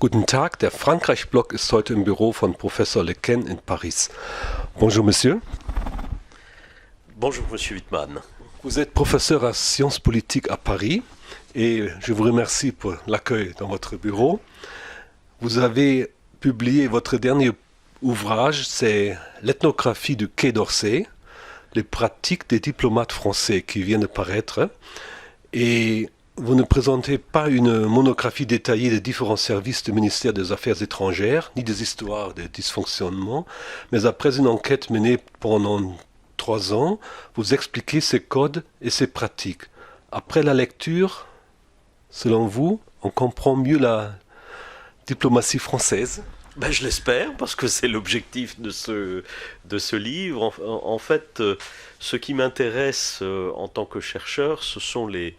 Guten Tag, der Frankreich-Block ist heute im Büro von Professor Lequen in Paris. Bonjour monsieur. Bonjour Monsieur Wittmann. Vous êtes professeur à sciences politiques à Paris et je vous remercie pour l'accueil dans votre bureau. Vous avez publié votre dernier ouvrage, c'est l'ethnographie du Quai d'Orsay, les pratiques des diplomates français qui vient de paraître. Et vous ne présentez pas une monographie détaillée des différents services du ministère des Affaires étrangères, ni des histoires des dysfonctionnements, mais après une enquête menée pendant 3 ans, vous expliquez ces codes et ces pratiques. Après la lecture, selon vous, on comprend mieux la diplomatie française? Ben, je l'espère, parce que c'est l'objectif de ce livre. En fait, ce qui m'intéresse en tant que chercheur, ce sont les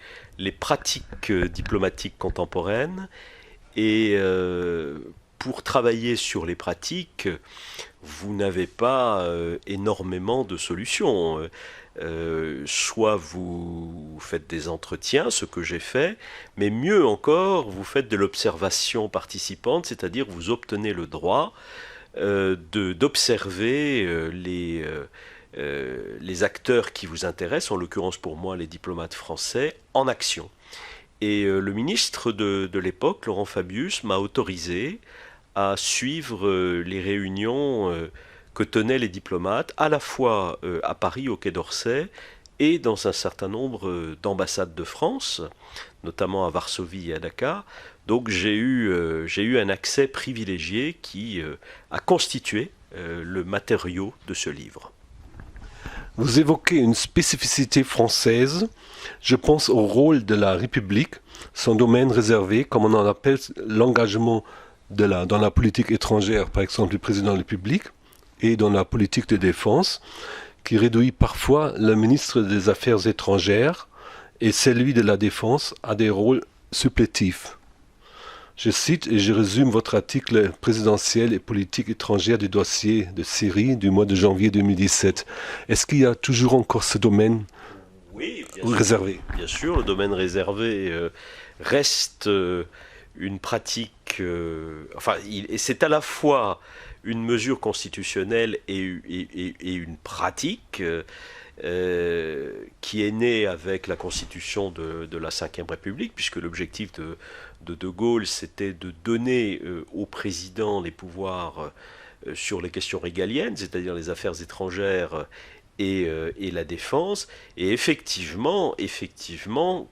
pratiques diplomatiques contemporaines. Et pour travailler sur les pratiques, vous n'avez pas énormément de solutions. Soit vous faites des entretiens, ce que j'ai fait, mais mieux encore, vous faites de l'observation participante, c'est-à-dire vous obtenez le droit d'observer les acteurs qui vous intéressent, en l'occurrence pour moi les diplomates français, en action. Et le ministre de l'époque, Laurent Fabius, m'a autorisé à suivre les réunions que tenaient les diplomates, à la fois à Paris, au Quai d'Orsay, et dans un certain nombre d'ambassades de France, notamment à Varsovie et à Dakar. Donc j'ai eu un accès privilégié qui a constitué le matériau de ce livre. Vous évoquez une spécificité française, je pense au rôle de la République, son domaine réservé, comme on en appelle l'engagement dans la politique étrangère, par exemple du président de la République, et dans la politique de défense, qui réduit parfois le ministre des Affaires étrangères et celui de la Défense à des rôles supplétifs. Je cite et je résume votre article présidentiel et politique étrangère du dossier de Syrie du mois de janvier 2017. Est-ce qu'il y a toujours encore ce domaine réservé? Bien sûr, le domaine réservé reste une pratique... c'est à la fois une mesure constitutionnelle et une pratique qui est née avec la constitution de la Ve République, puisque l'objectif de Gaulle, c'était de donner au président les pouvoirs sur les questions régaliennes, c'est-à-dire les affaires étrangères et la défense. Et effectivement,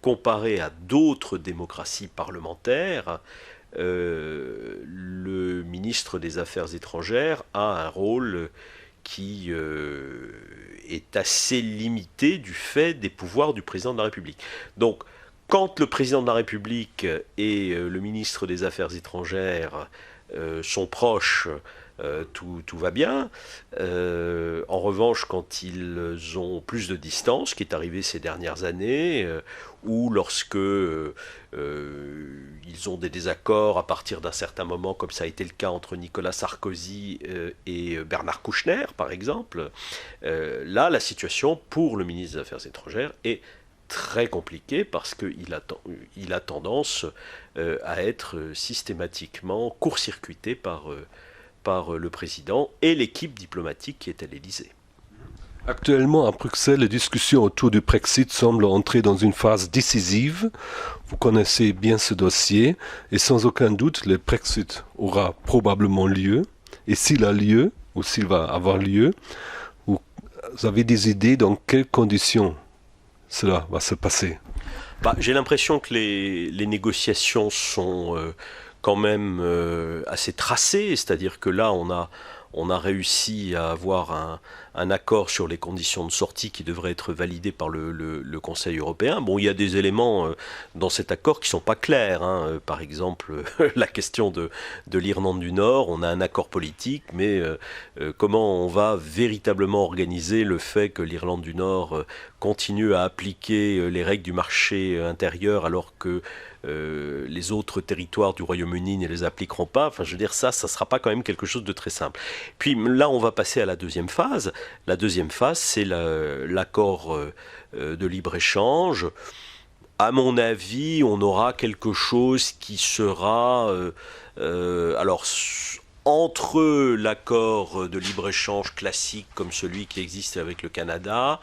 comparé à d'autres démocraties parlementaires, le ministre des Affaires étrangères a un rôle qui est assez limité du fait des pouvoirs du président de la République. Donc, quand le président de la République et le ministre des Affaires étrangères sont proches, tout va bien. En revanche, quand ils ont plus de distance, ce qui est arrivé ces dernières années, ou lorsque ils ont des désaccords à partir d'un certain moment, comme ça a été le cas entre Nicolas Sarkozy et Bernard Kouchner, par exemple, là, la situation pour le ministre des Affaires étrangères est très compliquée parce qu'il a tendance à être systématiquement court-circuité par le président et l'équipe diplomatique qui est à l'Élysée. Actuellement, à Bruxelles, les discussions autour du Brexit semblent entrer dans une phase décisive. Vous connaissez bien ce dossier et sans aucun doute, le Brexit aura probablement lieu. Et s'il a lieu, ou s'il va avoir lieu, vous avez des idées dans quelles conditions cela va se passer? J'ai l'impression que les négociations sont quand même assez tracées, c'est-à-dire que là, on a réussi à avoir un accord sur les conditions de sortie qui devrait être validé par le Conseil européen. Bon, il y a des éléments dans cet accord qui ne sont pas clairs. Par exemple, la question de l'Irlande du Nord, on a un accord politique, mais comment on va véritablement organiser le fait que l'Irlande du Nord continue à appliquer les règles du marché intérieur alors que les autres territoires du Royaume-Uni ne les appliqueront pas. Enfin, je veux dire, ça sera pas quand même quelque chose de très simple. Puis là, on va passer à la deuxième phase. La deuxième phase, c'est l'accord de libre-échange à mon avis, on aura quelque chose qui sera... alors, entre l'accord de libre-échange classique comme celui qui existe avec le Canada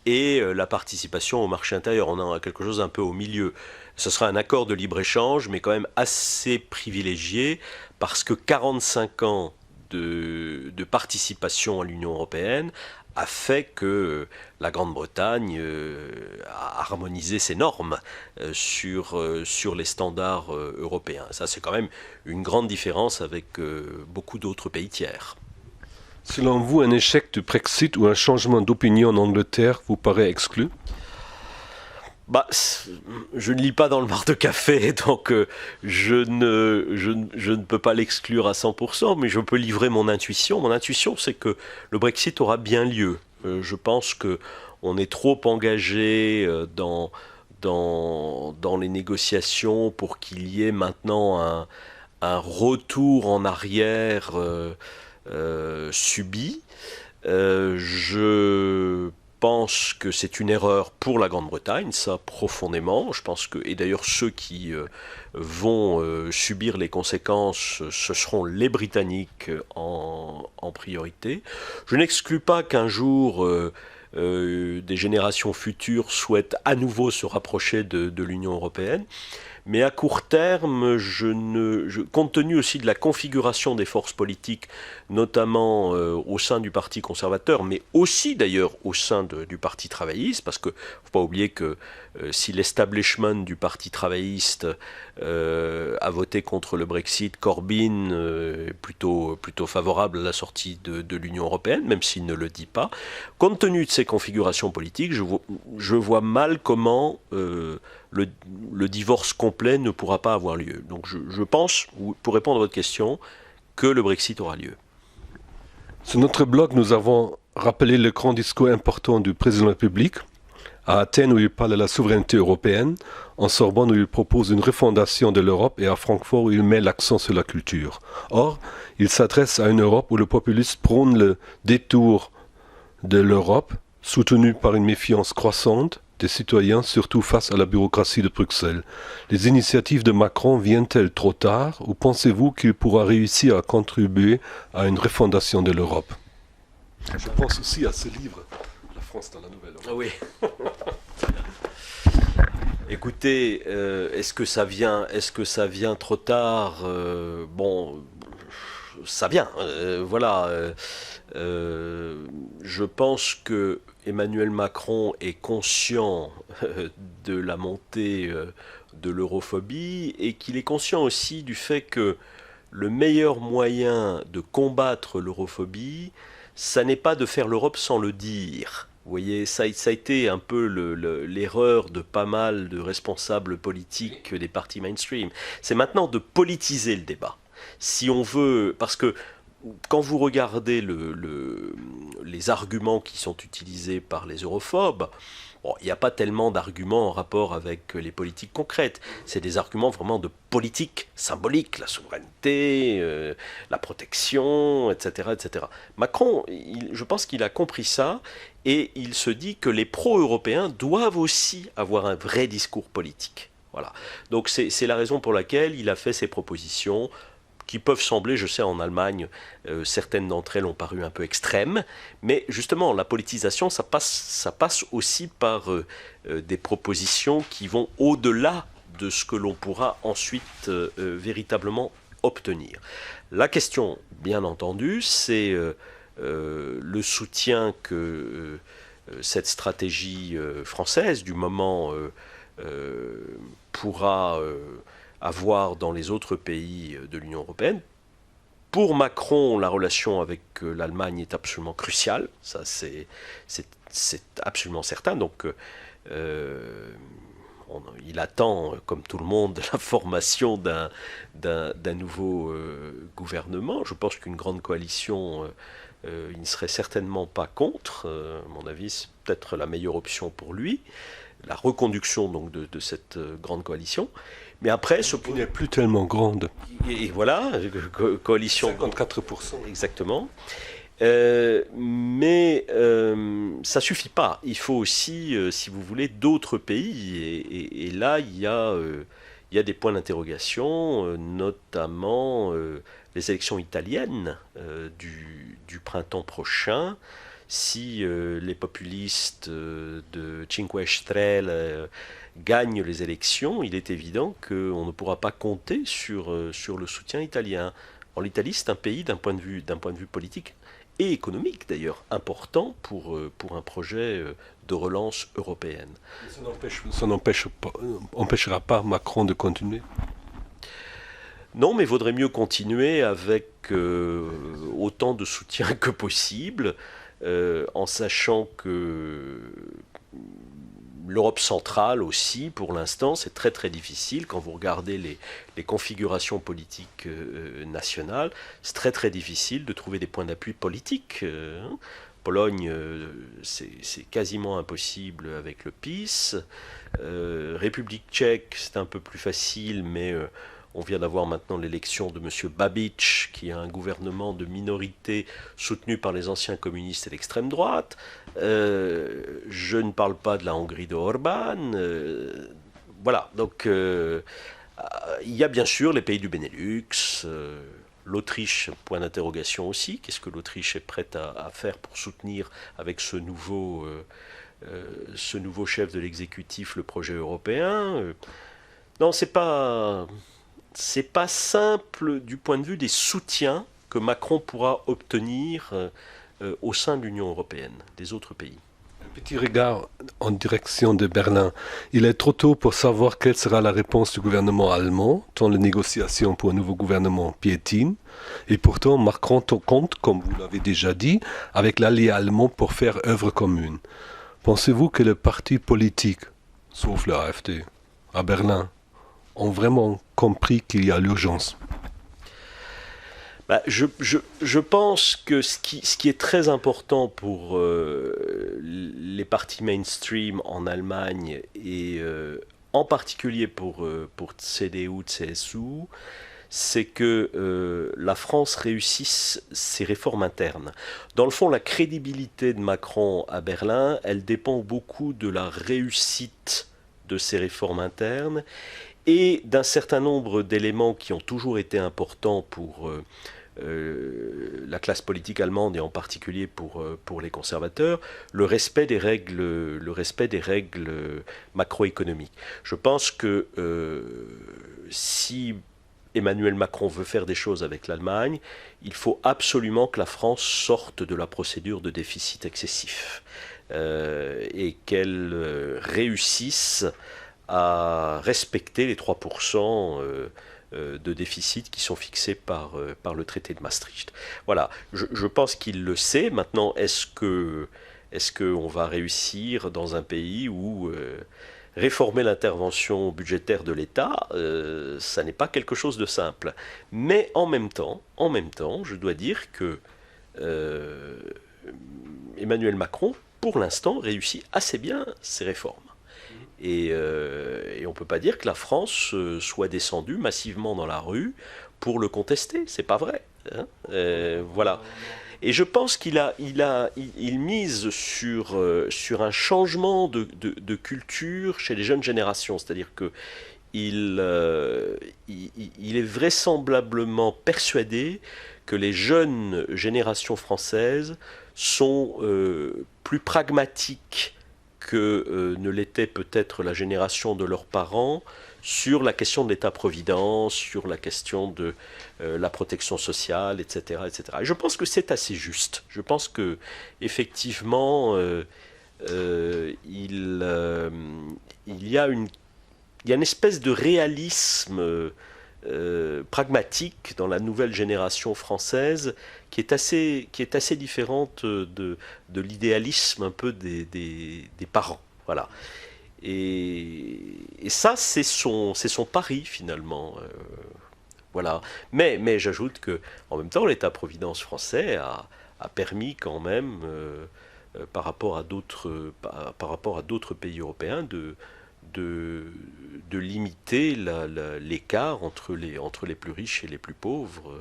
et la participation au marché intérieur, on aura quelque chose un peu au milieu. Ce sera un accord de libre-échange, mais quand même assez privilégié, parce que 45 ans de participation à l'Union européenne a fait que la Grande-Bretagne a harmonisé ses normes sur les standards européens. Ça, c'est quand même une grande différence avec beaucoup d'autres pays tiers. Selon vous, un échec du Brexit ou un changement d'opinion en Angleterre vous paraît exclu? Je ne lis pas dans le mar de café, donc je ne peux pas l'exclure à 100%, mais je peux livrer mon intuition. Mon intuition, c'est que le Brexit aura bien lieu. Je pense qu'on est trop engagé dans les négociations pour qu'il y ait maintenant un retour en arrière subi. Je pense que c'est une erreur pour la Grande-Bretagne, ça profondément. Je pense que, et d'ailleurs ceux qui vont subir les conséquences, ce seront les Britanniques en priorité. Je n'exclus pas qu'un jour des générations futures souhaitent à nouveau se rapprocher de l'Union européenne. Mais à court terme, compte tenu aussi de la configuration des forces politiques, notamment au sein du Parti conservateur, mais aussi d'ailleurs au sein du Parti travailliste, parce qu'il ne faut pas oublier que si l'establishment du Parti travailliste a voté contre le Brexit, Corbyn est plutôt favorable à la sortie de l'Union européenne, même s'il ne le dit pas. Compte tenu de ces configurations politiques, je vois mal comment le divorce complet ne pourra pas avoir lieu. Donc je pense, pour répondre à votre question, que le Brexit aura lieu. Sur notre blog, nous avons rappelé le grand discours important du président de la République, à Athènes où il parle de la souveraineté européenne, en Sorbonne où il propose une refondation de l'Europe et à Francfort où il met l'accent sur la culture. Or, il s'adresse à une Europe où le populisme prône le détour de l'Europe, soutenu par une méfiance croissante des citoyens, surtout face à la bureaucratie de Bruxelles. Les initiatives de Macron viennent-elles trop tard ou pensez-vous qu'il pourra réussir à contribuer à une refondation de l'Europe? Je pense aussi à ce livre, La France dans la Nouvelle Europe. Ah oui. Écoutez, est-ce que ça vient trop tard? Bon, ça vient. Voilà. Je pense que Emmanuel Macron est conscient de la montée de l'europhobie et qu'il est conscient aussi du fait que le meilleur moyen de combattre l'europhobie, ça n'est pas de faire l'Europe sans le dire. Vous voyez, ça a été un peu l'erreur de pas mal de responsables politiques des partis mainstream. C'est maintenant de politiser le débat. Si on veut, parce que quand vous regardez les arguments qui sont utilisés par les europhobes, il n'y a pas tellement d'arguments en rapport avec les politiques concrètes. C'est des arguments vraiment de politique symbolique, la souveraineté, la protection, etc., etc. Macron, je pense qu'il a compris ça et il se dit que les pro-européens doivent aussi avoir un vrai discours politique. Voilà. Donc c'est la raison pour laquelle il a fait ces propositions qui peuvent sembler, je sais en Allemagne, certaines d'entre elles ont paru un peu extrêmes, mais justement la politisation, ça passe aussi par des propositions qui vont au-delà de ce que l'on pourra ensuite véritablement obtenir. La question, bien entendu, c'est le soutien que cette stratégie française du moment pourra avoir dans les autres pays de l'Union européenne. Pour Macron, la relation avec l'Allemagne est absolument cruciale, ça c'est absolument certain. Donc il attend, comme tout le monde, la formation d'un nouveau gouvernement. Je pense qu'une grande coalition, il ne serait certainement pas contre. À mon avis, c'est peut-être la meilleure option pour lui. La reconduction donc de cette grande coalition. Mais après, qui n'est plus tellement grande. Et voilà, coalition. 54%. Exactement. Mais ça suffit pas. Il faut aussi, si vous voulez, d'autres pays. Et là, il y a des points d'interrogation, notamment les élections italiennes du printemps prochain. Si les populistes de Cinque Stelle gagnent les élections, il est évident qu'on ne pourra pas compter sur le soutien italien. Alors, l'Italie, c'est un pays d'un point de vue politique et économique d'ailleurs important pour un projet de relance européenne. Ça n'empêchera pas Macron de continuer. Non, mais vaudrait mieux continuer avec autant de soutien que possible, en sachant que l'Europe centrale aussi, pour l'instant, c'est très très difficile. Quand vous regardez les configurations politiques nationales, c'est très très difficile de trouver des points d'appui politiques. Pologne, c'est quasiment impossible avec le PiS. République tchèque, c'est un peu plus facile, mais on vient d'avoir maintenant l'élection de M. Babiš, qui a un gouvernement de minorité soutenu par les anciens communistes et l'extrême droite. Je ne parle pas de la Hongrie de Orban. Voilà, donc il y a bien sûr les pays du Benelux, l'Autriche, point d'interrogation aussi. Qu'est-ce que l'Autriche est prête à faire pour soutenir avec ce nouveau chef de l'exécutif le projet européen? Non, c'est pas simple du point de vue des soutiens que Macron pourra obtenir au sein de l'Union européenne, des autres pays. Un petit regard en direction de Berlin. Il est trop tôt pour savoir quelle sera la réponse du gouvernement allemand, tant les négociations pour un nouveau gouvernement piétinent. Et pourtant, Macron compte, comme vous l'avez déjà dit, avec l'allié allemand pour faire œuvre commune. Pensez-vous que les partis politiques, sauf la AfD, à Berlin, ont vraiment compris qu'il y a l'urgence? Je pense que ce qui est très important pour les partis mainstream en Allemagne et en particulier pour CDU, CSU, c'est que la France réussisse ses réformes internes. Dans le fond, la crédibilité de Macron à Berlin, elle dépend beaucoup de la réussite de ses réformes internes et d'un certain nombre d'éléments qui ont toujours été importants pour la classe politique allemande et en particulier pour les conservateurs, le respect des règles macroéconomiques. Je pense que si Emmanuel Macron veut faire des choses avec l'Allemagne, il faut absolument que la France sorte de la procédure de déficit excessif et qu'elle réussisse à respecter les 3% de déficit qui sont fixés par le traité de Maastricht. Voilà, je pense qu'il le sait. Maintenant, est-ce qu'on va réussir dans un pays où réformer l'intervention budgétaire de l'État, ça n'est pas quelque chose de simple. Mais en même temps, je dois dire que Emmanuel Macron, pour l'instant, réussit assez bien ses réformes. Et on ne peut pas dire que la France soit descendue massivement dans la rue pour le contester. C'est pas vrai. Hein, voilà. Et je pense qu'il mise sur un changement de culture chez les jeunes générations. C'est-à-dire que il est vraisemblablement persuadé que les jeunes générations françaises sont plus pragmatiques que ne l'était peut-être la génération de leurs parents sur la question de l'État-providence, sur la question de la protection sociale, etc., etc. Et je pense que c'est assez juste. Je pense que effectivement, il y a une espèce de réalisme pragmatique dans la nouvelle génération française qui est assez différente de l'idéalisme un peu des parents. Voilà. Et ça, c'est son pari finalement. Voilà. Mais j'ajoute que en même temps, l'État-providence français a permis quand même, par rapport à d'autres pays européens, de limiter l'écart entre les plus riches et les plus pauvres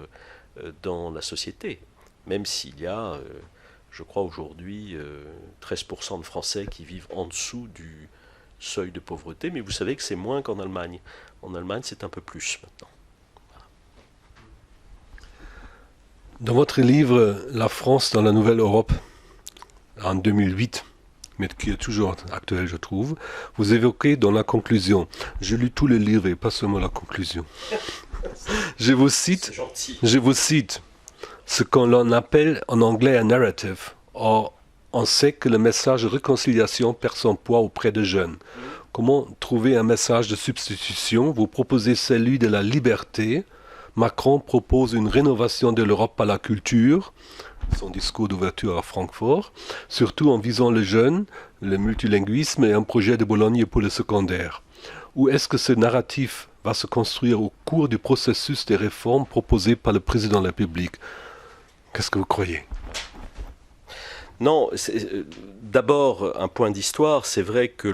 dans la société. même s'il y a, je crois aujourd'hui, 13% de Français qui vivent en dessous du seuil de pauvreté, mais vous savez que c'est moins qu'en Allemagne. En Allemagne, c'est un peu plus maintenant. Dans votre livre La France dans la Nouvelle Europe, en 2008, mais qui est toujours actuel, je trouve, vous évoquez dans la conclusion, j'ai lu tous les livres et pas seulement la conclusion. Je vous cite, ce qu'on appelle en anglais un narrative. Or, on sait que le message de réconciliation perd son poids auprès des jeunes. Comment trouver un message de substitution? Vous proposez celui de la liberté. Macron propose une rénovation de l'Europe par la culture, son discours d'ouverture à Francfort, surtout en visant les jeunes, le multilinguisme et un projet de Bologne pour le secondaire. Où est-ce que ce narratif va se construire au cours du processus des réformes proposées par le président de la République? Qu'est-ce que vous croyez? Non, d'abord, un point d'histoire, c'est vrai que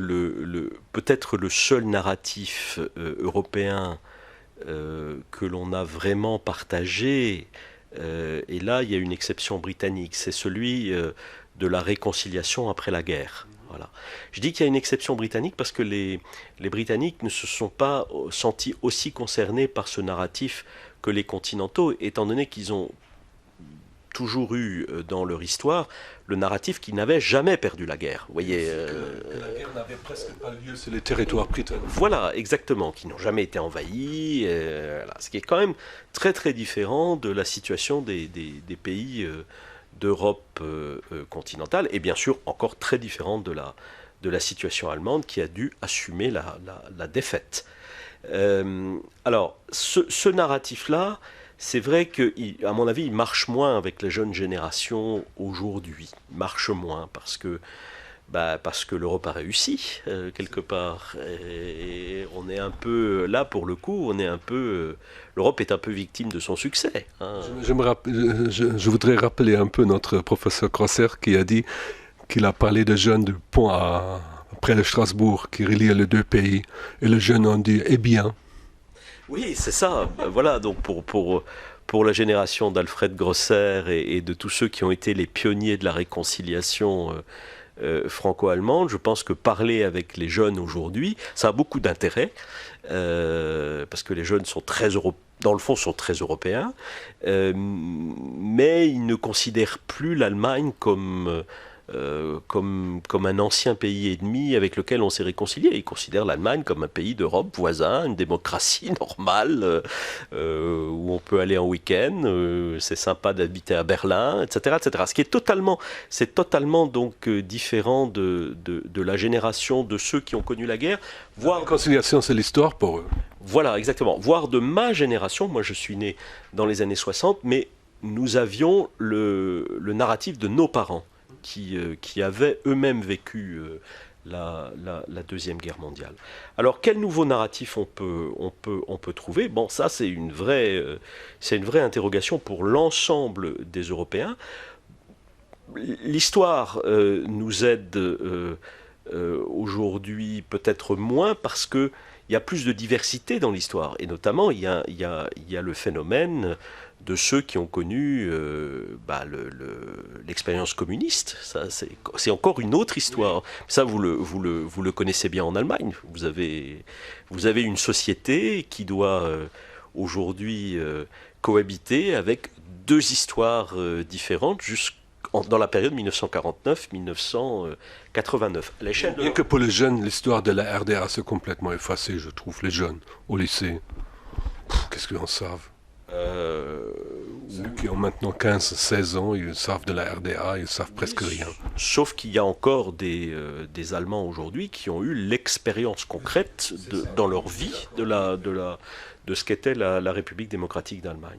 peut-être le seul narratif européen que l'on a vraiment partagé, et là il y a une exception britannique, c'est celui de la réconciliation après la guerre. Voilà. Je dis qu'il y a une exception britannique parce que les Britanniques ne se sont pas sentis aussi concernés par ce narratif que les continentaux, étant donné qu'ils ont toujours eu dans leur histoire le narratif qu'ils n'avaient jamais perdu la guerre. Vous voyez, la guerre n'avait presque pas lieu sur les territoires britanniques. Voilà, exactement, qui n'ont jamais été envahis, voilà. Ce qui est quand même très très différent de la situation des pays d'Europe continentale, et bien sûr encore très différent de la situation allemande qui a dû assumer la défaite. Alors, ce narratif-là, c'est vrai qu'à mon avis, il marche moins avec les jeunes générations aujourd'hui. Il marche moins parce que l'Europe a réussi, quelque part. Et on est un peu, là pour le coup, l'Europe est un peu victime de son succès. Hein. Je voudrais rappeler un peu notre professeur Grosser qui a dit qu'il a parlé de jeunes du pont près de Strasbourg qui relient les deux pays. Et les jeunes ont dit, eh bien. Oui, c'est ça. Voilà, donc pour la génération d'Alfred Grosser et de tous ceux qui ont été les pionniers de la réconciliation franco-allemande, je pense que parler avec les jeunes aujourd'hui, ça a beaucoup d'intérêt, parce que les jeunes sont dans le fond, sont très européens, mais ils ne considèrent plus l'Allemagne comme un ancien pays ennemi avec lequel on s'est réconcilié. Ils considèrent l'Allemagne comme un pays d'Europe voisin, une démocratie normale, où on peut aller en week-end, c'est sympa d'habiter à Berlin, etc., etc. Ce qui c'est totalement donc différent de la génération de ceux qui ont connu la guerre. La réconciliation, c'est l'histoire pour eux. Voilà, exactement. Voire de ma génération, moi je suis né dans les années 60, mais nous avions le narratif de nos parents, qui avaient eux-mêmes vécu la Deuxième Guerre mondiale. Alors, quel nouveau narratif on peut trouver? Bon, ça, c'est une vraie interrogation pour l'ensemble des Européens. L'histoire nous aide aujourd'hui peut-être moins parce qu'il y a plus de diversité dans l'histoire. Et notamment, il y a le phénomène de ceux qui ont connu l'expérience communiste. Ça, c'est encore une autre histoire. Ça, vous le connaissez bien en Allemagne. Vous avez une société qui doit aujourd'hui cohabiter avec deux histoires différentes dans la période 1949-1989. Bien que pour les jeunes, l'histoire de la RDA s'est complètement effacée, je trouve, les jeunes au lycée. Qu'est-ce qu'ils en savent? Ceux qui ont maintenant 15-16 ans, ils savent de la RDA, ils savent presque rien. Sauf qu'il y a encore des Allemands aujourd'hui qui ont eu l'expérience concrète dans leur vie de ce qu'était la République démocratique d'Allemagne.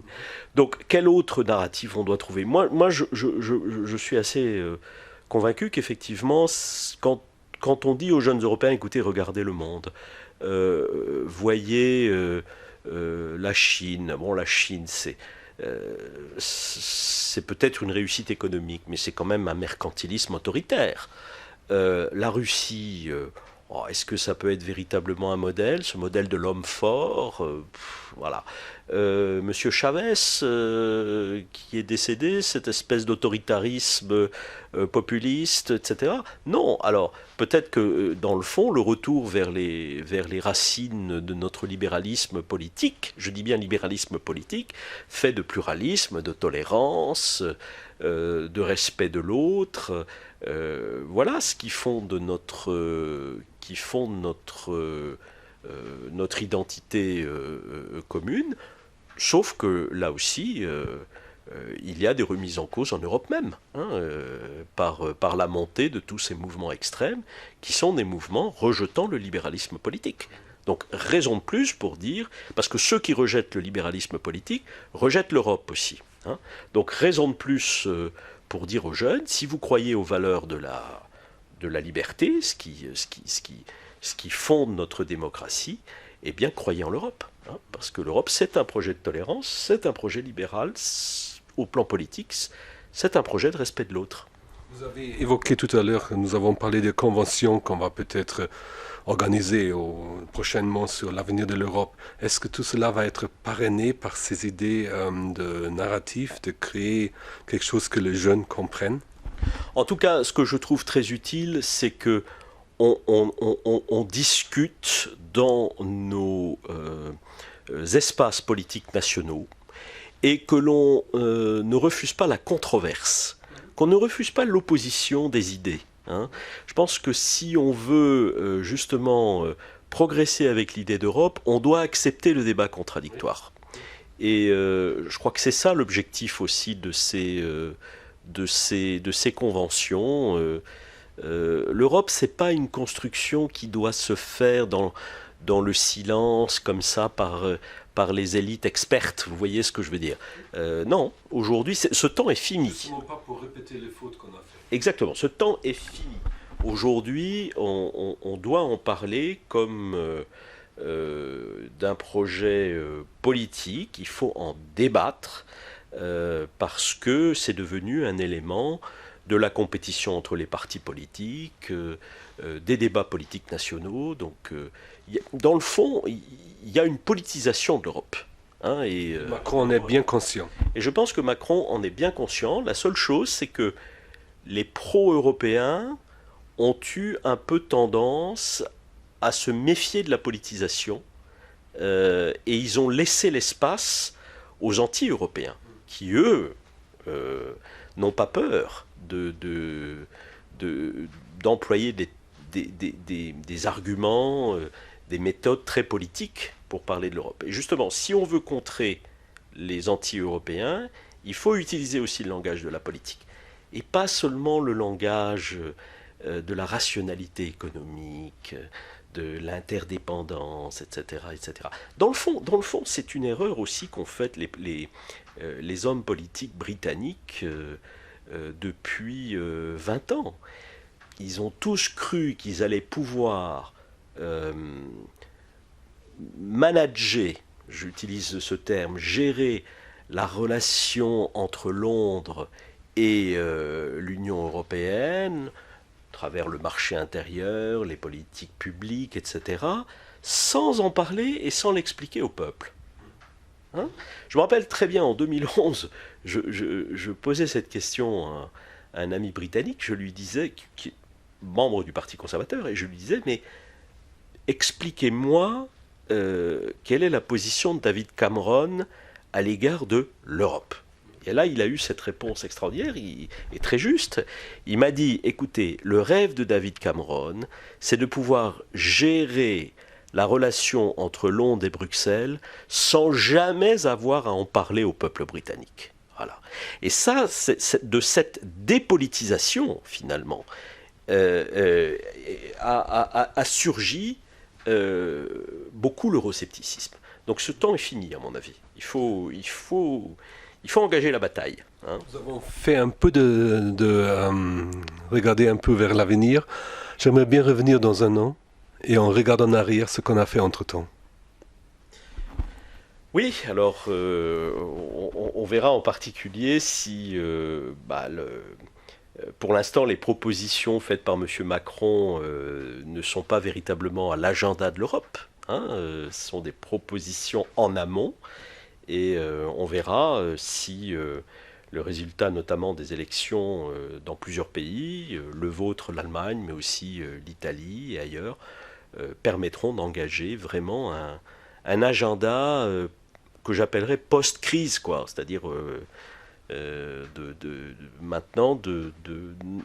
Donc, quel autre narratif on doit trouver? Moi je suis assez convaincu qu'effectivement, quand on dit aux jeunes Européens, écoutez, regardez le monde, voyez la Chine. Bon, la Chine, c'est peut-être une réussite économique, mais c'est quand même un mercantilisme autoritaire. La Russie, Oh, est-ce que ça peut être véritablement un modèle, ce modèle de l'homme fort? Voilà. Monsieur Chavez, qui est décédé, cette espèce d'autoritarisme populiste, etc. Non, alors peut-être que dans le fond, le retour vers les racines de notre libéralisme politique, je dis bien libéralisme politique, fait de pluralisme, de tolérance, de respect de l'autre. Voilà ce qui fonde notre identité commune. Sauf que là aussi, il y a des remises en cause en Europe même, hein, par la montée de tous ces mouvements extrêmes, qui sont des mouvements rejetant le libéralisme politique. Donc raison de plus pour dire, parce que ceux qui rejettent le libéralisme politique rejettent l'Europe aussi. Hein. Donc raison de plus pour dire aux jeunes, si vous croyez aux valeurs de la liberté, ce qui fonde notre démocratie, eh bien croyez en l'Europe. Hein, parce que l'Europe, c'est un projet de tolérance, c'est un projet libéral, au plan politique, c'est un projet de respect de l'autre. Vous avez évoqué tout à l'heure, nous avons parlé des conventions qu'on va peut-être organiser prochainement sur l'avenir de l'Europe. Est-ce que tout cela va être parrainé par ces idées de narratif, de créer quelque chose que les jeunes comprennent? En tout cas, ce que je trouve très utile, c'est que on discute dans nos espaces politiques nationaux et que l'on ne refuse pas la controverse, qu'on ne refuse pas l'opposition des idées. Hein. Je pense que si on veut justement progresser avec l'idée d'Europe, on doit accepter le débat contradictoire. Et je crois que c'est ça l'objectif aussi de ces conventions. L'Europe, c'est pas une construction qui doit se faire dans le silence, comme ça, par les élites expertes. Vous voyez ce que je veux dire? Non, aujourd'hui, ce temps est fini. Seulement pas pour répéter les fautes qu'on a faites. Exactement, ce temps est fini. Aujourd'hui, on doit en parler comme d'un projet politique. Il faut en débattre parce que c'est devenu un élément de la compétition entre les partis politiques, des débats politiques nationaux. Donc, dans le fond, il y a une politisation de l'Europe. Hein, Macron en est bien conscient. Et je pense que Macron en est bien conscient. La seule chose, c'est que les pro-européens ont eu un peu tendance à se méfier de la politisation et ils ont laissé l'espace aux anti-européens qui, eux, n'ont pas peur d'employer des arguments, des méthodes très politiques pour parler de l'Europe. Et justement, si on veut contrer les anti-européens, il faut utiliser aussi le langage de la politique. Et pas seulement le langage de la rationalité économique, de l'interdépendance, etc., etc. Dans le fond, c'est une erreur aussi qu'ont faite les hommes politiques britanniques depuis 20 ans. Ils ont tous cru qu'ils allaient pouvoir manager, j'utilise ce terme, gérer la relation entre Londres et l'Union européenne, à travers le marché intérieur, les politiques publiques, etc., sans en parler et sans l'expliquer au peuple. Hein? Je me rappelle très bien, en 2011, je posais cette question à un ami britannique, je lui disais, qui est membre du Parti conservateur, et je lui disais, mais expliquez-moi quelle est la position de David Cameron à l'égard de l'Europe. Et là, il a eu cette réponse extraordinaire, et très juste. Il m'a dit, écoutez, le rêve de David Cameron, c'est de pouvoir gérer la relation entre Londres et Bruxelles sans jamais avoir à en parler au peuple britannique. Voilà. Et ça, de cette dépolitisation, finalement, a surgi beaucoup l'euroscepticisme. Donc ce temps est fini, à mon avis. Il faut engager la bataille. Hein. Nous avons fait un peu regarder un peu vers l'avenir. J'aimerais bien revenir dans un an et on regarde en arrière ce qu'on a fait entre-temps. Oui, alors on verra en particulier si Pour l'instant, les propositions faites par M. Macron ne sont pas véritablement à l'agenda de l'Europe. Hein, ce sont des propositions en amont et on verra si le résultat notamment des élections dans plusieurs pays, le vôtre, l'Allemagne, mais aussi l'Italie et ailleurs, permettront d'engager vraiment un agenda que j'appellerais post-crise, quoi. C'est-à-dire maintenant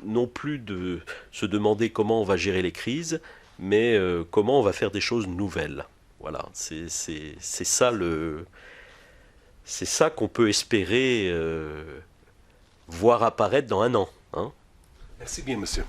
non plus de se demander comment on va gérer les crises, mais comment on va faire des choses nouvelles. Voilà, c'est ça c'est ça qu'on peut espérer voir apparaître dans un an. Hein. Merci bien, monsieur.